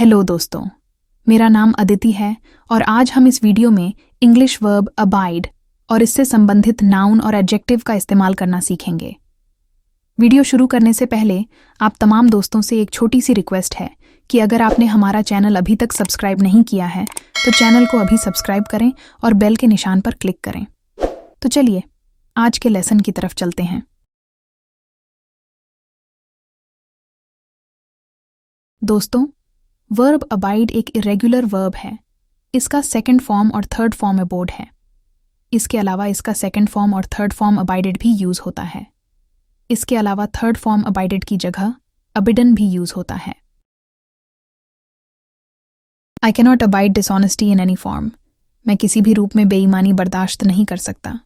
Hello दोस्तों, मेरा नाम अदिति है और आज हम इस वीडियो में इंग्लिश वर्ब अबाइड और इससे संबंधित नाउन और एडजेक्टिव का इस्तेमाल करना सीखेंगे। वीडियो शुरू करने से पहले आप तमाम दोस्तों से एक छोटी सी रिक्वेस्ट है कि अगर आपने हमारा चैनल अभी तक सब्सक्राइब नहीं किया है तो चैनल को अभी सब्सक्राइब करें और बेल के निशान पर क्लिक करें। तो चलिए आज के लेसन की तरफ चलते हैं। दोस्तों, वर्ब अबाइड एक इरेगुलर वर्ब है। इसका सेकंड फॉर्म और थर्ड फॉर्म अबोड है। इसके अलावा इसका सेकंड फॉर्म और थर्ड फॉर्म अबाइडेड भी यूज होता है। इसके अलावा थर्ड फॉर्म अबाइडेड की जगह अबिडन भी यूज होता है। I cannot abide dishonesty in any form. मैं किसी भी रूप में बेईमानी बर्दाश्त नहीं कर सकता।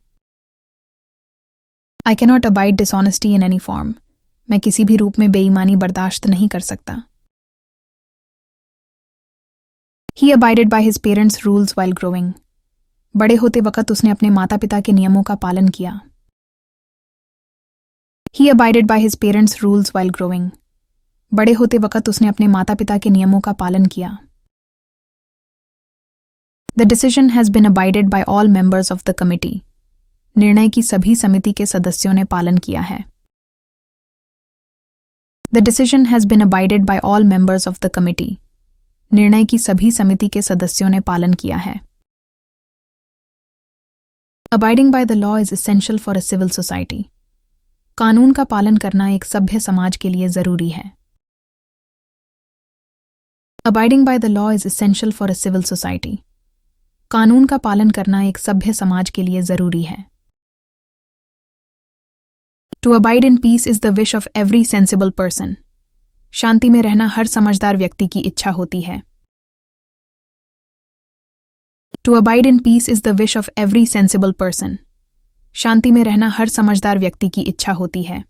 I cannot abide dishonesty in any form. मैं किसी भी रूप में बेईमानी बर्दाश्त नहीं कर सकता। He abided by his parents' rules while growing. बड़े होते वक्त उसने अपने माता पिता के नियमों का पालन किया। He abided by his parents' rules while growing. बड़े होते वक्त उसने अपने माता पिता के नियमों का पालन किया। The decision has been abided by all members of the committee. निर्णय की सभी समिति के सदस्यों ने पालन किया है। The decision has been abided by all members of the committee. निर्णय की सभी समिति के सदस्यों ने पालन किया है। Abiding by the law is essential for a civil society. कानून का पालन करना एक सभ्य समाज के लिए जरूरी है। Abiding by the law is essential for a civil society. कानून का पालन करना एक सभ्य समाज के लिए जरूरी है। To abide in peace is the wish of every sensible person. शांति में रहना हर समझदार व्यक्ति की इच्छा होती है। To abide in peace is the wish of every sensible person. शांति में रहना हर समझदार व्यक्ति की इच्छा होती है।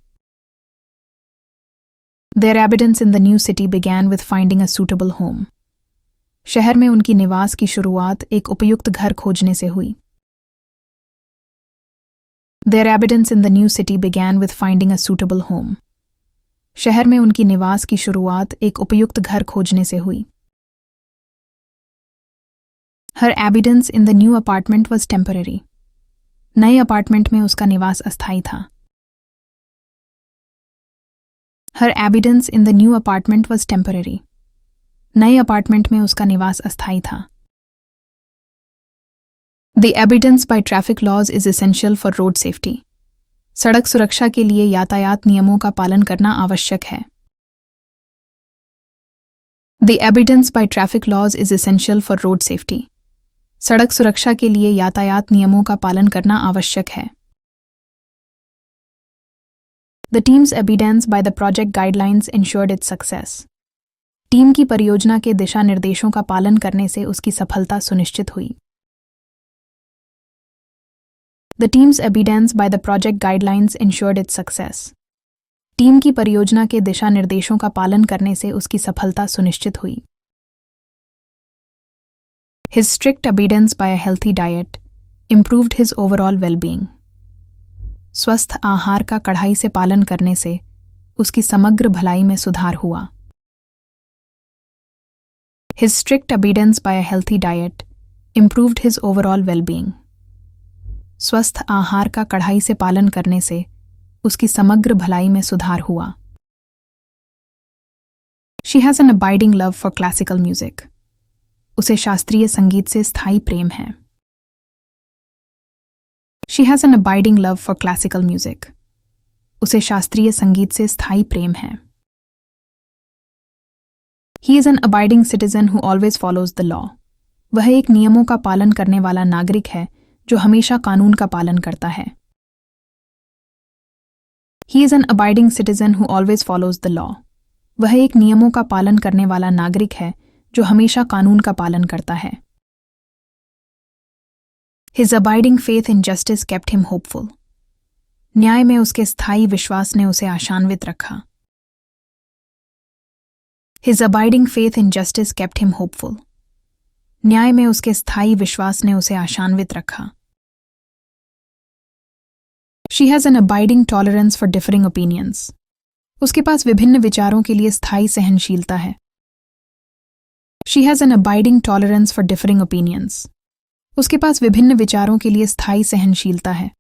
Their abidance in the new city began with finding a suitable home. शहर में उनकी निवास की शुरुआत एक उपयुक्त घर खोजने से हुई। Their abidance in the new city began with finding a suitable home. शहर में उनकी निवास की शुरुआत एक उपयुक्त घर खोजने से हुई। Her abidance in the new apartment was temporary. नए अपार्टमेंट में उसका निवास अस्थायी था। Her abidance in the new apartment was temporary. नए अपार्टमेंट में उसका निवास अस्थायी था। The abidance by traffic laws is essential for road safety. सड़क सुरक्षा के लिए यातायात नियमों का पालन करना आवश्यक है। The abidance by traffic laws is essential for road safety. सड़क सुरक्षा के लिए यातायात नियमों का पालन करना आवश्यक है। The team's abidance by the project guidelines ensured its success. Team की परियोजना के दिशा निर्देशों का पालन करने से उसकी सफलता सुनिश्चित हुई। The team's abidance by the project guidelines ensured its success. Team की परियोजना के दिशा निर्देशों का पालन करने से उसकी सफलता सुनिश्चित हुई। His strict abidance by a healthy diet improved his overall well-being. स्वस्थ आहार का कड़ाई से पालन करने से उसकी समग्र भलाई में सुधार हुआ। His strict abidance by a healthy diet improved his overall well-being. स्वस्थ आहार का कड़ाई से पालन करने से उसकी समग्र भलाई में सुधार हुआ। She has an abiding love for classical music. उसे शास्त्रीय संगीत से स्थायी प्रेम है। She has an abiding love for classical music. उसे शास्त्रीय संगीत से स्थायी प्रेम है। He is an abiding citizen who always follows the law. वह एक नियमों का पालन करने वाला नागरिक है जो हमेशा कानून का पालन करता है। He is an abiding citizen who always follows the law. वह एक नियमों का पालन करने वाला नागरिक है जो हमेशा कानून का पालन करता है। His abiding faith in justice kept him hopeful. न्याय में उसके स्थायी विश्वास ने उसे आशान्वित रखा। His abiding faith in justice kept him hopeful. न्याय में उसके स्थायी विश्वास ने उसे आशान्वित रखा। She has an abiding tolerance for differing opinions. उसके पास विभिन्न विचारों के लिए स्थायी सहनशीलता है। She has an abiding tolerance for differing opinions. उसके पास विभिन्न विचारों के लिए स्थायी सहनशीलता है।